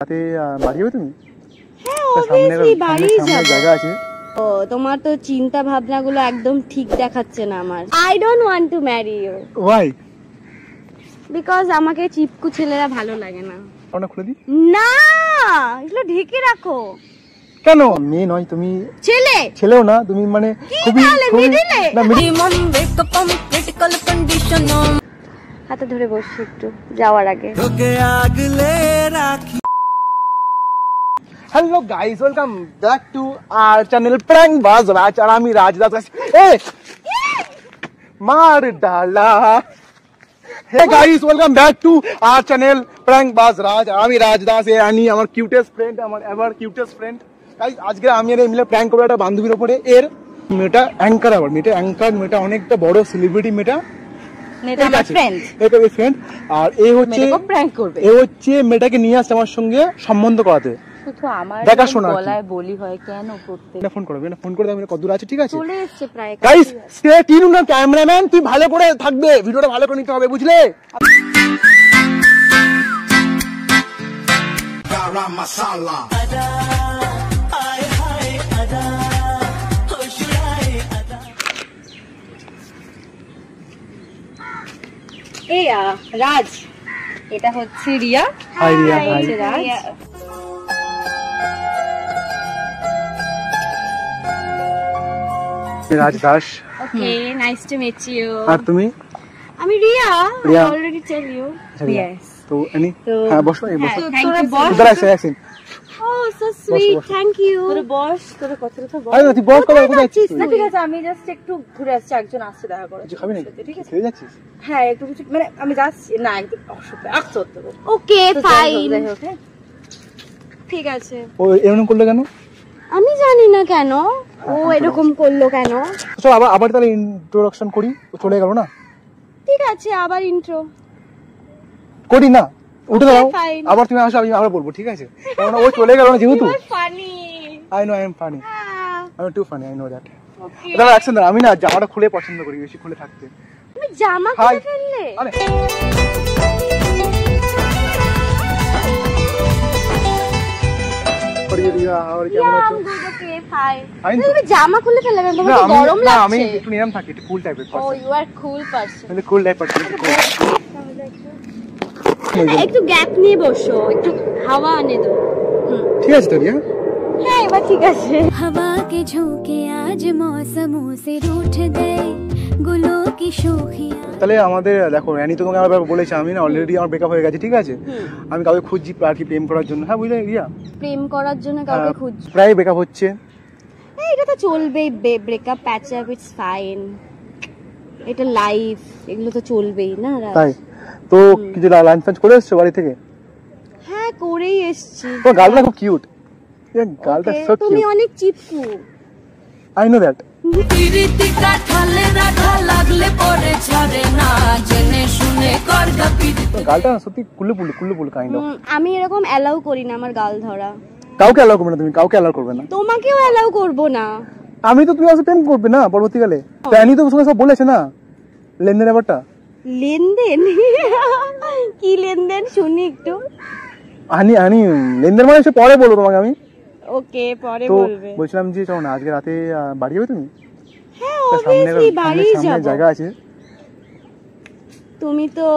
রাতে বাড়ি যাবে তুমি? হ্যাঁ অবভিয়াসলি বাড়ি যাব। জায়গা আছে। ও তোমার তো চিন্তা ভাবনাগুলো একদম ঠিক দেখাচ্ছে না আমার। I don't want to marry you. Why? Because আমাকে চিপকু ছেলেরা ভালো লাগে না। ওটা খুলে দি না, এগুলো ঢেকে রাখো। কেন? মেয়ে নয় তুমি, ছেলে। ছেলেও না তুমি, মানে খুবই মিডিলে না হাতে ধরে বসছি একটু যাওয়ার আগে। Hello guys, welcome back to our channel prank বাজ রাজ। আর আমি রাজদাস। এ মার ডালা। Hey guys, welcome back to our channel prank বাজ রাজ। আর আমি রাজদাস, এ আনি আমার কিউটেস্ট ফ্রেন্ড, আমার এভার কিউটেস্ট ফ্রেন্ড। গাইস আজকে আমি আর মিলে প্র্যাঙ্ক করব একটা বান্ধবীর উপরে। এর মেয়েটা অ্যাঙ্কার, আবার মেয়েটা অ্যাঙ্কার, মেয়েটা অনেকটা বড় সেলিব্রিটি। মেয়েটা আমার ফ্রেন্ড, এটা আমার ফ্রেন্ড। আর এ হচ্ছে প্র্যাঙ্ক করবে। এ হচ্ছে মেয়েটাকে নিয়ে আসছে আমার সঙ্গে সম্বন্ধ করাতে। শুধু আমার গলায় বলি হয় কেন প্রত্যেক। না ফোন করবে, না ফোন করে দাও কত দূর আছে, ঠিক আছে? চলে এসেছে প্রায়। Guys stay tune. না ক্যামেরাম্যান তুই ভালো করে থাকবে, ভিডিওটা ভালো করে নিতে হবে, বুঝলে? গারাম মশলা এই রাজ, এটা হচ্ছে Riya. Hi Riya. Hi Raj. Raj Das. Okay, nice to meet you. আর তুমি? আমি Riya. Riya. Already tell you. Yes. তো এনি হ্যাঁ বসো, এই বসো। তোরা বস। ইধর আসে আসেন। ও সো সুইট, বসো। Thank you. তোরা বস, তোরা কথা বল। আরে তুই বস করে কোথায় যাচ্ছিস? না ঠিক আছে, আমি জাস্ট একটু ঘুরে আসছি, একজন আসছে দেখা করে। কিছু খাবি না? ঠিক আছে। খেয়ে যাচ্ছিস? হ্যাঁ একটু কিছু, মানে আমি যাচ্ছি না একদম অসুবিধা আসছে। ওকে ফাইন, ঠিক আছে। ও এরকম করলে কেন? আমি জানি না কেন ও এরকম করলো কেন। চল আবার তাহলে ইন্ট্রোডাকশন করি। ও চলে গেল না? ঠিক আছে, আবার ইন্ট্রো করি না, উঠে দাও। fine. আবার তুমি আসো, আমি আবার বলবো, ঠিক আছে? কারণ ও চলে গেল না যেহেতু। Funny. I know I am funny, I am too funny, I know that. দাঁড়া অ্যাকশন দাঁড়া। আমি না জামাটা খুলে পছন্দ করি, বেশি খুলে থাকতে। তুমি জামা খুলে ফেললে? আরে কেমন আছো? তুমি জামা খুলে ফেললে কেন? তোমার তো গরম না, লাগছে। আমি একটু নিরাম থাকি, একটু কুল টাইপের ও person. You are cool person. মানে কুল টাইপ পারসন। একটু গ্যাপ নিয়ে বসো, একটু হাওয়া আনে দাও। ঠিক আছে তো রিয়া? হ্যাঁ এবার ঠিক আছে। हवा के झोंके आज मौसमों से रूठ गए गुलों की शोखियां। তাহলে আমাদের দেখো, রানী তো তোমাকে আমার বলেছে আমি না অলরেডি আমার ব্রেকআপ হয়ে গেছে, ঠিক আছে? আমি কাউকে খুঁজছি আর কি প্রেম করার জন্য। হ্যাঁ বুঝলে রিয়া? প্রেম করার জন্য কাউকে খুঁজছো? প্রায় ব্রেকআপ হচ্ছে। হ্যাঁ এটা তো চলবেই, breakup patch up it's fine, এটা লাইফ, এগুলো তো চলবেই না। তাই তো কিছু লাঞ্চ ফাঞ্চ করে এসছো বাড়ি থেকে? হ্যাঁ করেই এসেছি। তো গার্লটা খুব কিউট। গার্লটা so cute. তুমি অনেক চিপকু। I know that. পিরিতিকা ঠালে রাখা লাগলে পরে ছাড়ে না জেনে শুনে করগা পিরিতি। গার্লটা সত্যি কুল্লু কাইন্ড অফ। আমি এরকম অ্যালাউ করি না আমার গাল ধরা। কাউকে অ্যালাউ করবে না তুমি, কাউকে অ্যালাউ করবে না। তোমাকেও অ্যালাউ করব না। আমি তো তুমি আসলে প্রেম করবে না পরবর্তীকালে। রানী তো তোমাকে সব বলেছে না লেনদেন ব্যাপারটা। লেনদেন? কি লেনদেন শুনি একটু। আনি লেনদেন মানে সে পরে বলবো তোমাকে আমি। ওকে পরে তো বলবে। বলছিলাম যে চলো না আজকে রাতে বাড়ি যাবে তুমি? হ্যাঁ অবভিয়াসলি বাড়ি যাব। জায়গা আছে। তুমি তো,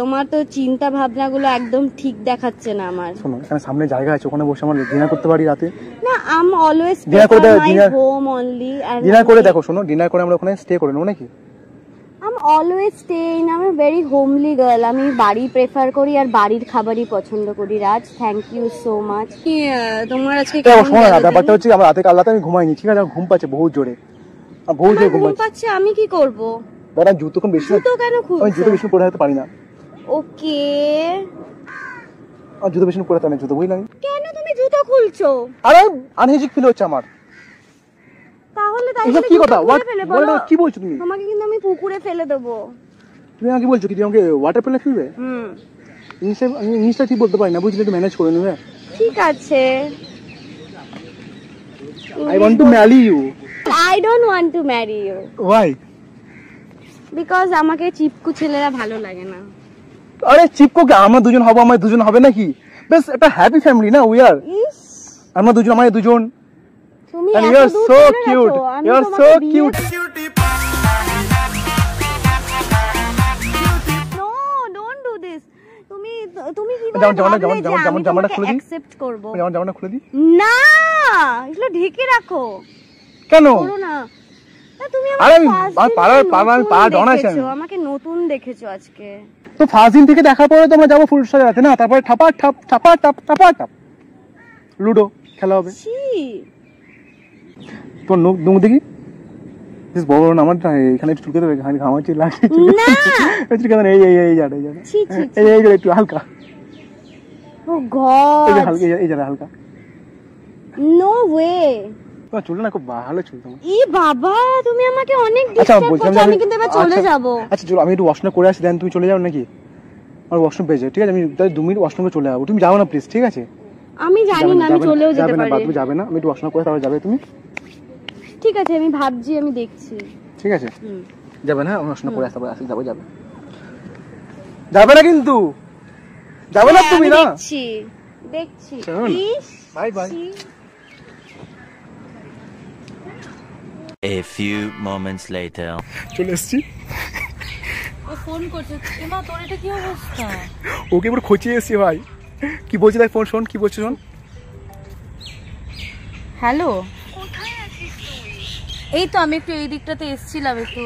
তোমার তো চিন্তা ভাবনাগুলো একদম ঠিক দেখাচ্ছে না আমার। শোনো এখানে সামনে জায়গা আছে, ওখানে বসে আমরা ডিনার করতে পারি রাতে। না আম অলওয়েজ ডিনার করে মাই হোম অনলি। ডিনার করে দেখো, শোনো ডিনার করে আমরা ওখানে স্টে করে নেবো নাকি? আম অলওয়েজ স্টে ইন, আমি ভেরি হোমলি গার্ল। আমি বাড়ি প্রেফার করি আর বাড়ির খাবারই পছন্দ করি। রাজ থ্যাংক ইউ সো মাচ। তোমার আজকে দেখো শোনো না, ব্যাপারটা হচ্ছে আমার রাতে কাল রাতে আমি ঘুমাইনি, ঠিক আছে? আমার ঘুম পাচ্ছে বহুত জোরে, বহুত জোরে ঘুম পাচ্ছে। আমি কি করব? দাদা জুতো কোন বেশি, জুতো কেন খুলছো? আমি জুতো বেশি পরে হতে পারি না। ওকে আর জুতো বেশি পরে তো না, জুতো বুঝলাম। কেন তুমি জুতো খুলছো? আরে আনহেজিক ফিল হচ্ছে আমার। তাহলে তাই এসব কি কথা? কি বলছো তুমি? তোমাকে কিন্তু আমি পুকুরে ফেলে দেবো। তুমি আমাকে বলছো কি তুমি আমাকে ওয়াটার ফেলে ফেলবে? ইংলিশটা ঠিক বলতে পারি না, বুঝলে? একটু ম্যানেজ করে নেবে। ঠিক আছে। I want to marry you. I don't want to marry you. Why? Because আমাকে চিপকু ছেলেরা ভালো লাগে না। আরে চিপকো কি আমরা দুজন হবো, আমার দুজন হবে নাকি? বেশ একটা হ্যাপি ফ্যামিলি না উই আর। ইস, আমরা দুজন, আমাদের দুজন। তুমি And এত you are দূর so চলে cute. গেছো, আমি You are তোমাকে so বিয়ে- cute. No, don't do this. তুমি কি জামাটা খুলে দিই? অ্যাকসেপ্ট করব? জামাটা খুলে দিই? না, এগুলো ঢেকে রাখো। কেন? করো না। না, তুমি আরে আমাকে আমি first দিন আমি নতুন পাড়ার ডন আছি দেখেছো, আমি। আমাকে নতুন দেখেছো আজকে। তো ফার্স্ট দিন থেকে দেখার পরে তো আমরা যাবো ফুল সাজাতে না, তারপরে ঠাপা ঠাপ লুডো খেলা হবে। ছি, তোর মুখ দেখি বেশ বড় না আমার, এখানে একটু চুলকে দেবে, ঘামাচ্ছি লাগছে না। এই জায়গাটা ছি, ছি, ছি। এই একটু হালকা, ও গড, এই জায়গা হালকা। No way. তোমার চুলটা না খুব ভালো চুল তোমার। ই বাবা, তুমি আমাকে অনেক আচ্ছা ডিস্টার্ব বলছিলাম করছো, আমি কিন্তু এবার চলে যাব। আচ্ছা চলো আমি একটু ওয়াশরুম করে আসি, দেন তুমি চলে যাও নাকি? আমার ওয়াশরুম পেয়েছে, ঠিক আছে আমি 2 মিনিট ওয়াশরুমে চলে যাবো, তুমি যাও না প্লিজ, ঠিক আছে? আমি জানি না, আমি চলেও যেতে পারি। তুমি যাবে না, আমি একটু ওয়াশরুম করে তারপর যাবে তুমি, ঠিক আছে, আমি ভাবছি, আমি দেখছি। ঠিক আছে? যাবে না, আমি ওয়াশরুম করে তারপর আসি, যাবে যাবে না কিন্তু, যাবে না হ্যাঁ, তুমি আমি না? দেখছি। চল। ইস, বাই বাই। ছি। A few moments later. চলে এসেছি। ও ফোন করছে, মা তোর এটা কি অবস্থা? ওকে পুরো খোঁচিয়ে এসেছি ভাই। কি বলছি তাই, ফোন শোন, কি বলছিস শোন। হ্যালো, কোথায় আছিস তুই? এই তো আমি একটু এই দিকটাতে এসেছিলাম একটু।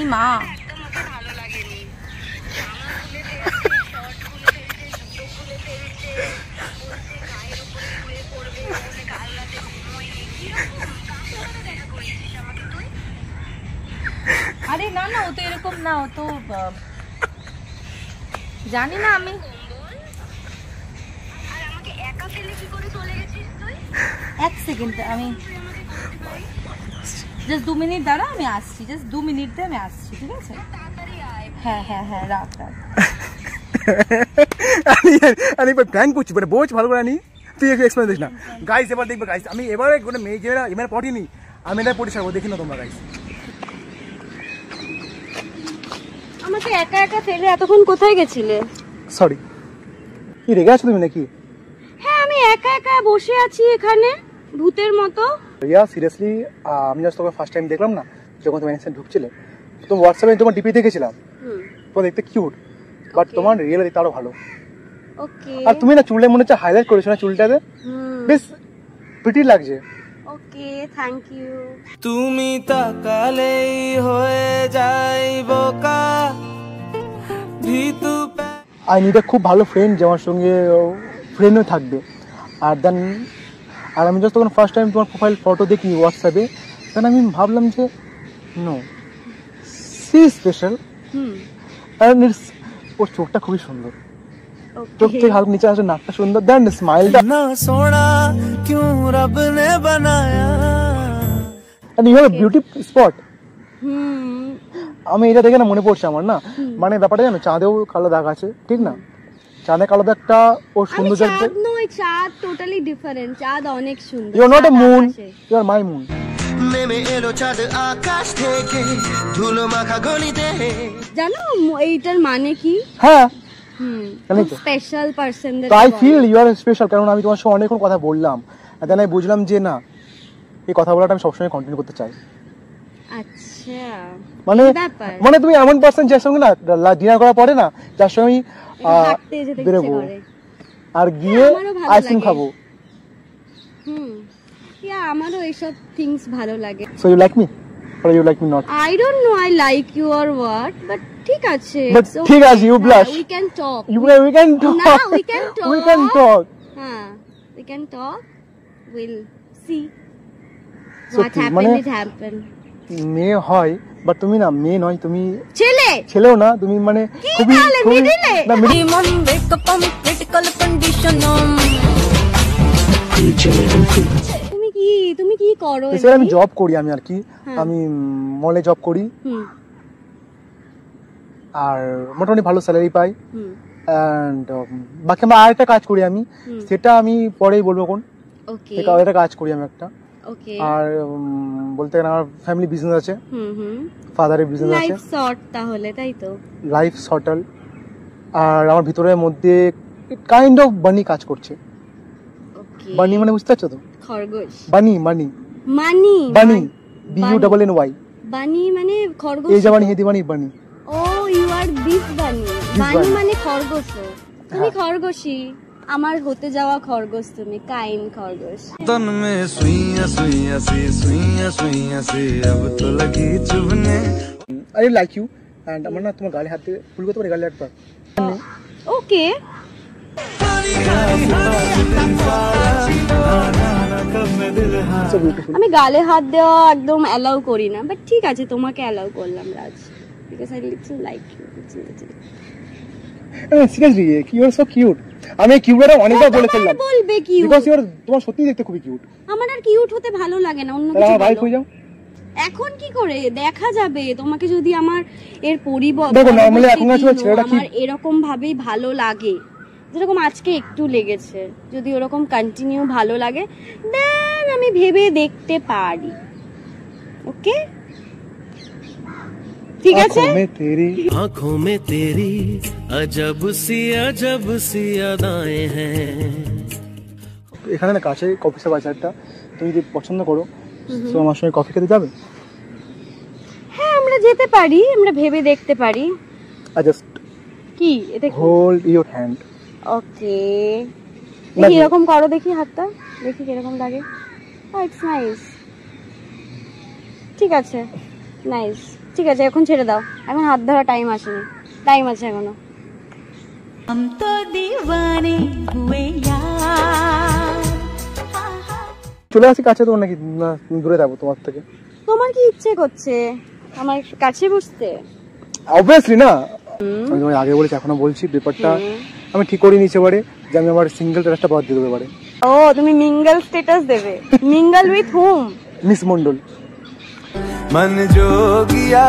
ই মা, আরে না না, ও তো এরকম না, ও তো জানি না আমি। এক সেকেন্ড, আমি জাস্ট 2 মিনিট দাঁড়া, আমি আসছি, জাস্ট 2 মিনিটে আমি আসছি, ঠিক আছে? হ্যাঁ রাখ। আমি প্ল্যান করছি, মানে বোঝ ভালো করে আনি, তুই একটু এক্সপ্লেন দিস না। গাইস এবার দেখবে গাইস, আমি এবারে কোনো মেয়ে যে এবার পটিনি, আমি এটা পটি ছাড়বো, দেখি না তোমরা গাইস। আমাকে একা একা ফেলে এতক্ষণ কোথায় গেছিলে? সরি, কি রেগে আছো তুমি নাকি? হ্যাঁ, আমি একা একা বসে আছি এখানে ভূতের মতো। রিয়া সিরিয়াসলি, আমি জাস্ট তোমাকে ফার্স্ট টাইম দেখলাম না, যখন তুমি ইনস্টাগ্রামে ঢুকছিলে, তো হোয়াটসঅ্যাপে তোমার ডিপি দেখেছিলাম, তোমার দেখতে কিউট, বাট তোমার রিয়েল দেখতে আরো ভালো। ওকে, আর তুমি না চুলে মনে হচ্ছে হাইলাইট করেছো না চুলটাতে, বেশ প্রিটি লাগছে। ওকে, থ্যাংক ইউ। তুমি তাকালেই হয়ে যাই বোকা ভিতু। আই নিড খুব ভালো ফ্রেন্ড, যে আমার সঙ্গে ফ্রেন্ডও থাকবে। আর আমি জাস্ট তখন ফার্স্ট টাইম তোমার প্রোফাইল ফটো দেখি হোয়াটসঅ্যাপে, তখন আমি ভাবলাম যে নো, সি স্পেশাল। ওর চোখটা খুবই সুন্দর, চোখ থেকে হালকা নিচে আসে, নাকটা সুন্দর, দেন স্মাইলটা না সোনা क्यों रब ने बनाया। And you have a beauty spot. আমি এটা দেখে না মনে পড়ছে আমার না, মানে ব্যাপারটা জানো, চাঁদেও কালো দাগ আছে, ঠিক না? চাঁদে কালো দাগটা ওর সৌন্দর্য। চাঁদ নয়, চাঁদ টোটালি ডিফারেন্ট, চাঁদ অনেক সুন্দর। You are not a moon, you are my moon. নেমে এলো চাঁদ আকাশ থেকে ধুলো মাখা গলিতে। জানো এইটার মানে কি? হ্যাঁ, স্পেশাল পারসনদের। তো I feel you are special, কারণ আমি তোমার সঙ্গে অনেকক্ষণ কথা বললাম, দেন আমি বুঝলাম যে না, এই কথা বলাটা আমি সবসময় কন্টিনিউ করতে চাই। আচ্ছা, মানে তুমি এমন পার্সন যার সঙ্গে না ডিনার করার পরে না, যার সঙ্গে আমি হাঁটতে যেতে ইচ্ছে বেরোবো করে আর গিয়ে আইসক্রিম খাবো। আমারও এইসব থিংস ভালো লাগে। So you like me or you like me not? I don't know I like you or what, but ঠিক আছে, but ঠিক আছে, you blush. We can talk. We can talk. No, we can talk. We can talk. We can talk. We'll see So, what happened. It happened. মেয়ে হয়, but তুমি না মেয়ে নয়, তুমি ছেলেও না, তুমি মানে খুবই Minimum wake up on critical condition. তুমি কি করো? আমি জব করি, আমি আর কি, আমি মলে জব করি, আর মোটামুটি ভালো স্যালারি পাই, অ্যান্ড বাকি আমরা আরেকটা কাজ করি আমি, সেটা আমি পরেই বলবো কোন। ওকে সেটা আরেকটা কাজ করি আমি একটা। ওকে আর বলতে গেলে আমার ফ্যামিলি বিজনেস আছে, ফাদারের বিজনেস আছে, লাইফ শর্ট তাহলে, তাই তো? লাইফ শর্টাল। আর আমার ভিতরের মধ্যে কাইন্ড অফ বানি কাজ করছে। ওকে বানি মানে বুঝতে পারছো তো? খরগোশ। বানি মানি মানি বানি BUNNY। বানি মানে খরগোশ। এই জাবানি হেদি বানি বানি। ও ইউ আর দিস বানি। বানি bunny। মানে খরগোশ। তুমি হ্যাঁ। খরগোশী, আমার হতে যাওয়া খরগোশ তুমি, কাইন খরগোশ। तन में सुइयां सुइयां सी सुइयां सुइयां सी अब तो लगी चुभने। আই লাইক ইউ এন্ড আমার না তোমার গালে হাত দিয়ে ফুল করতে পারি, গালে একবার। Okay so beautiful. আমি গালে হাত দেওয়া একদম অ্যালাউ করি না, বাট ঠিক আছে তোমাকে অ্যালাউ করলাম Raj, because I little like you. Seriously you are so cute. আমি কিউটটা অনেকবার বলে ফেললাম বলবে কিউট, বিকজ ইউ আর, তোমার সত্যি দেখতে খুবই কিউট। আমার আর কিউট হতে ভালো লাগে না, অন্য তাহলে কিছু আমার ভাই বলো। হয়ে যাও। এখন কি করে দেখা যাবে তোমাকে, যদি আমার এর দেখো, normally এখনকার সময় ছেলেটা কি- আমার এরকম ভাবেই ভালো লাগে, যেরকম আজকে একটু লেগেছে, যদি ওরকম কন্টিনিউ ভালো লাগে দেন আমি ভেবে দেখতে পারি। ওকে ঠিক আছে। आंखों में तेरी अजब सी अदाएं हैं। এখানে না কাছে কফি শপ আছে একটা, তুমি যদি পছন্দ করো তো আমার সঙ্গে কফি খেতে যাবে? হ্যাঁ আমরা যেতে পারি, আমরা ভেবে দেখতে পারি। আই জাস্ট কি এটা? Hold your hand. ওকে দেখি এরকম করো, দেখি হাতটা দেখি কিরকম লাগে। ইটস নাইস, ঠিক আছে নাইস, ঠিক আছে এখন ছেড়ে দাও, এখন হাত ধরা টাইম আসেনি, টাইম আছে এখনো। हम तो दीवाने हुए यार। চলে আসি কাছে, তোমার নাকি না দূরে যাবো তোমার থেকে? তোমার কি ইচ্ছে করছে আমার কাছে বসতে? অবভিয়াসলি না, আমি তোমায় আগে বলেছি এখনো বলছি, ব্যাপারটা আমি ঠিক করে নিয়েছি এবারে যে আমি আমার সিঙ্গেল স্ট্যাটাসটা বাদ দিয়ে দেবো এবারে। ও তুমি মিঙ্গল স্ট্যাটাস দেবে? Mingle with hmm? Miss Mondal. मन जोगिया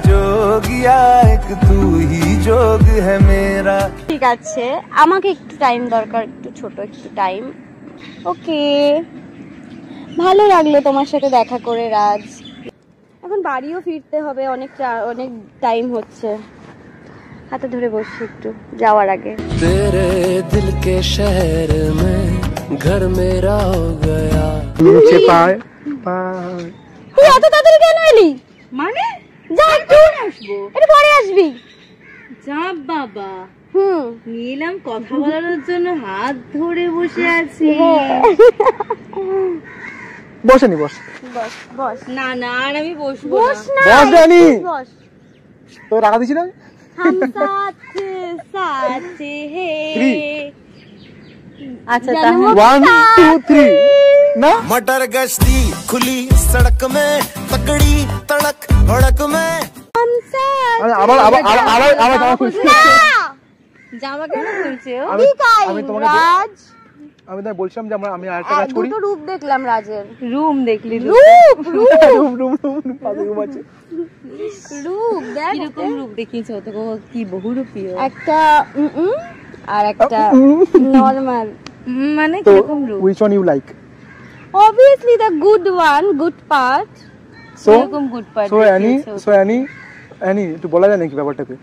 जोगिया एक तू ही जोग है मेरा। ঠিক আছে আমাকে একটু টাইম দরকার, একটু ছোট একটু টাইম। ওকে ভালো লাগলো তোমার সাথে দেখা করে রাজ, এখন বাড়িও ফিরতে হবে, অনেক টাইম হচ্ছে। হাতে ধরে বসছি একটু যাওয়ার আগে। तेरे दिल के शहर में घर मेरा हो गया। নিচে পায় পায়। তুই এত তাড়াতাড়ি কেন এলি? মানে যা একটু আসবো, একটু পরে আসবি। যা বাবা, হুম নিলাম কথা বলার জন্য, হাত ধরে বসে আছি। বসেনি বস বস বস। না না আর আমি বসবো বস না। না বস জানি বস। তো রাখা দিছি না हम साथ साथ है। আচ্ছা जन्मों তাহলে 1 2 3 না मटर गश्ती खुली सड़क में तकड़ी तड़क भड़क में। हम साथ। আবার আবার আবার আবার আবার জামা খুলছি। জামা কেন খুলছে ও? আমি আমি তোমাকে রাজ আমি তাই বলছিলাম যে আমি আরেকটা কাজ করি। দুটো রূপ দেখলাম রাজের। রুম দেখলি? রূপ রূপ রুম পাশে রুম আছে। রূপ দেখ কিরকম রূপ দেখিয়েছো? তো কি বহুরূপী ও? একটা আর একটা নরমাল। মানে তো কিরকম রূপ? which one you like? obviously the good one, good part. So কিরকম গুড পার্ট? so Annie একটু বলা যায় নাকি ব্যাপারটাতে?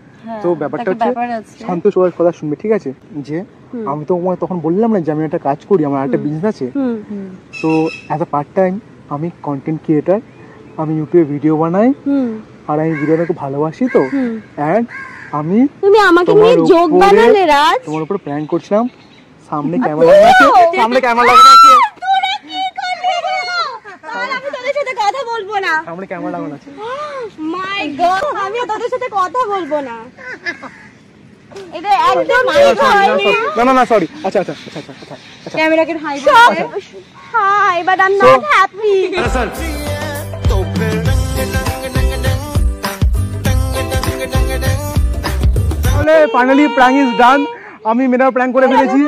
তো ব্যাপারটা হচ্ছে ব্যাপার আছে। শান্ত সবাই কথা শুনবে, ঠিক আছে? যে আমি তো তোমায় তখন বললাম না যে আমি একটা কাজ করি, আমার একটা বিজনেস আছে। তো অ্যাজ আ পার্ট টাইম আমি কন্টেন্ট ক্রিয়েটার, আমি ইউটিউবে ভিডিও বানাই, আর আমি ভিডিও খুব ভালোবাসি। তো এন্ড আমি তুমি আমাকে নিয়ে যোগ বানালে রাজ। তোমার উপর প্র্যাঙ্ক করছিলাম, সামনে ক্যামেরা আছে, সামনে ক্যামেরা লাগানো আছে, তাহলে আমি তোদের সাথে কথা বলবো না। সামনে ক্যামেরা লাগানো আছে। মাই গড আমি তোদের সাথে কথা বলবো না, এটা একদম না না সরি। আচ্ছা আচ্ছা আচ্ছা আচ্ছা আচ্ছা আচ্ছা ক্যামেরাকে hi hi but I am not happy. तो फिर তাহলে ফাইনালি প্র্যাঙ্ক ইজ ডান। আমি মেয়েরা প্র্যাঙ্ক করে ফেলেছি।